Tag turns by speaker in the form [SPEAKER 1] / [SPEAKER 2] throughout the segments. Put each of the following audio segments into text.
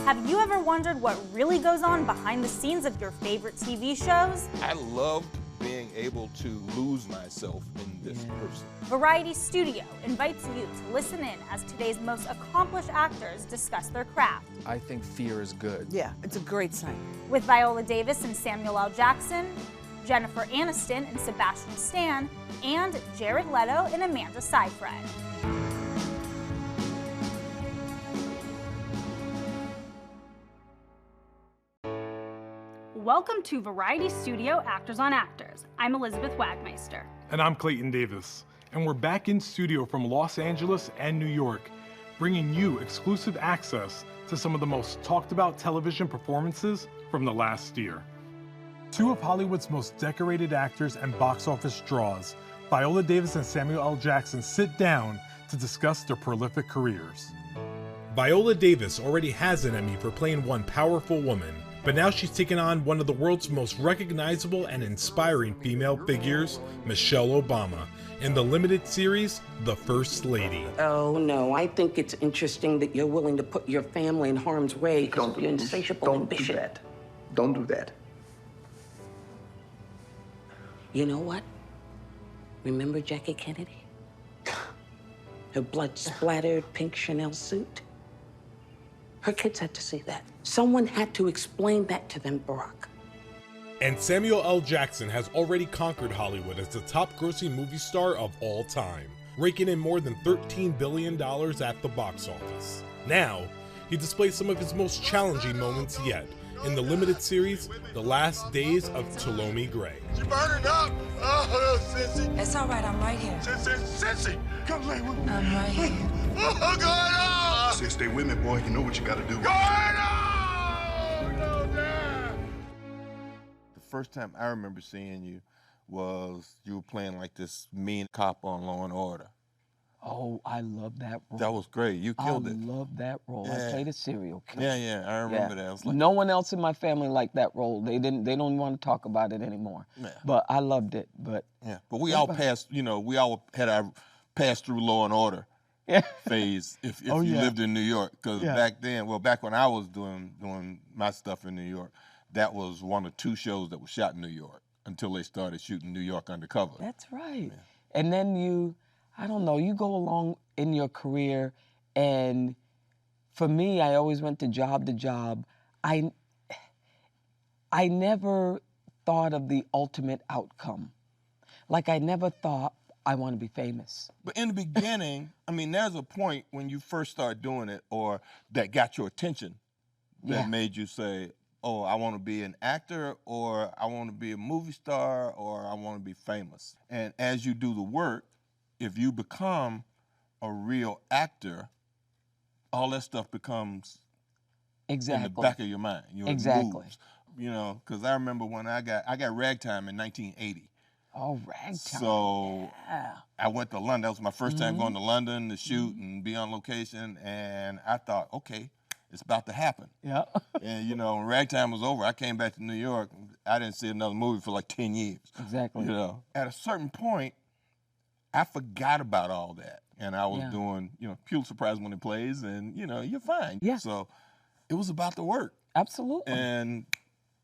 [SPEAKER 1] Have you ever wondered what really goes on behind the scenes of your favorite TV shows?
[SPEAKER 2] I loved being able to lose myself in this person.
[SPEAKER 1] Variety Studio invites you to listen in as today's most accomplished actors discuss their craft.
[SPEAKER 3] I think fear is good.
[SPEAKER 4] Yeah, it's a great sign.
[SPEAKER 1] With Viola Davis and Samuel L. Jackson, Jennifer Aniston and Sebastian Stan, and Jared Leto and Amanda Seyfried. Welcome to Variety Studio Actors on Actors. I'm Elizabeth Wagmeister.
[SPEAKER 5] And I'm Clayton Davis. And we're back in studio from Los Angeles and New York, bringing you exclusive access to some of the most talked about television performances from the last year. Two of Hollywood's most decorated actors and box office draws, Viola Davis and Samuel L. Jackson, sit down to discuss their prolific careers. Viola Davis already has an Emmy for playing one powerful woman, but now she's taken on one of the world's most recognizable and inspiring female figures, Michelle Obama, in the limited series, The First Lady.
[SPEAKER 6] Oh, no, I think it's interesting that you're willing to put your family in harm's way because of your insatiable ambition.
[SPEAKER 7] Don't do that.
[SPEAKER 6] You know what? Remember Jackie Kennedy? Her blood-splattered pink Chanel suit? Her kids had to see that. Someone had to explain that to them, Barack.
[SPEAKER 5] And Samuel L. Jackson has already conquered Hollywood as the top-grossing movie star of all time, raking in more than $13 billion at the box office. Now, he displays some of his most challenging moments yet in the limited series, The Last Days of Ptolemy Gray.
[SPEAKER 8] You burning up! Oh, Sissy!
[SPEAKER 9] It's all right, I'm right here.
[SPEAKER 8] Sissy! Come lay with me.
[SPEAKER 9] I'm right here.
[SPEAKER 8] Oh, going on!
[SPEAKER 7] Say, stay with me, boy. You know what you gotta do.
[SPEAKER 8] Going on! No, Dad!
[SPEAKER 2] The first time I remember seeing you was you were playing like this mean cop on Law and Order.
[SPEAKER 10] Oh, I love that role.
[SPEAKER 2] That was great. You killed it.
[SPEAKER 10] I love that role.
[SPEAKER 2] Yeah.
[SPEAKER 10] I played a serial killer.
[SPEAKER 2] Yeah, I remember that. I was like,
[SPEAKER 10] no one else in my family liked that role. They don't want to talk about it anymore.
[SPEAKER 2] Yeah.
[SPEAKER 10] But I loved it. But
[SPEAKER 2] we all passed, we all had our pass through Law and Order phase if you lived in New York. Because back then, back when I was doing my stuff in New York, that was one of two shows that was shot in New York until they started shooting New York Undercover.
[SPEAKER 10] That's right. Yeah. And then I don't know, you go along in your career, and for me, I always went to job. I never thought of the ultimate outcome. Like, I never thought I want to be famous.
[SPEAKER 2] But in the beginning, I mean, there's a point when you first start doing it or that got your attention that made you say, oh, I want to be an actor, or I want to be a movie star, or I want to be famous. And as you do the work, if you become a real actor, all that stuff becomes in the back of your mind. Moves, because I remember when I got Ragtime in 1980.
[SPEAKER 10] Oh, Ragtime.
[SPEAKER 2] So I went to London. That was my first time going to London to shoot and be on location. And I thought, okay, it's about to happen.
[SPEAKER 10] Yeah.
[SPEAKER 2] And, when Ragtime was over, I came back to New York. I didn't see another movie for like 10 years.
[SPEAKER 10] Exactly.
[SPEAKER 2] At a certain point, I forgot about all that. And I was doing, Pulitzer Prize winning plays, and, you're fine.
[SPEAKER 10] Yeah.
[SPEAKER 2] So it was about the work.
[SPEAKER 10] Absolutely.
[SPEAKER 2] And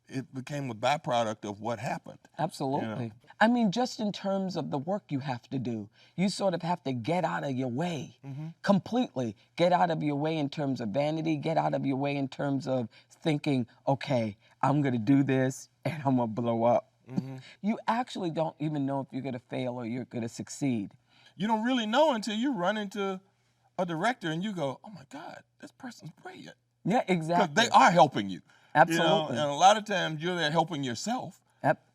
[SPEAKER 2] it became a byproduct of what happened.
[SPEAKER 10] Absolutely. I mean, just in terms of the work you have to do, you sort of have to get out of your way completely. Get out of your way in terms of vanity, get out of your way in terms of thinking, okay, I'm going to do this and I'm going to blow up. You actually don't even know if you're going to fail or you're going to succeed.
[SPEAKER 2] You don't really know until you run into a director and you go, oh my God, this person's brilliant.
[SPEAKER 10] Yeah, exactly.
[SPEAKER 2] Because they are helping you.
[SPEAKER 10] Absolutely.
[SPEAKER 2] And a lot of times you're there helping yourself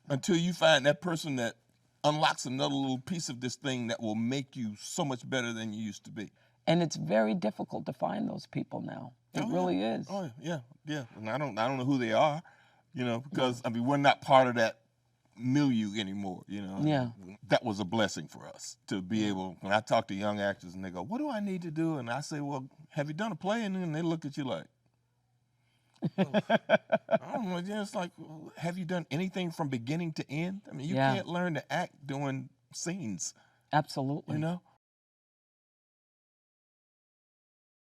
[SPEAKER 2] until you find that person that unlocks another little piece of this thing that will make you so much better than you used to be.
[SPEAKER 10] And it's very difficult to find those people now. It really is.
[SPEAKER 2] Oh, yeah. And I don't know who they are, because, we're not part of that milieu anymore,
[SPEAKER 10] Yeah.
[SPEAKER 2] That was a blessing for us to be able, when I talk to young actors and they go, what do I need to do? And I say, well, have you done a play? And then they look at you like, well, I don't know, it's like, have you done anything from beginning to end? I mean, you can't learn to act doing scenes.
[SPEAKER 10] Absolutely.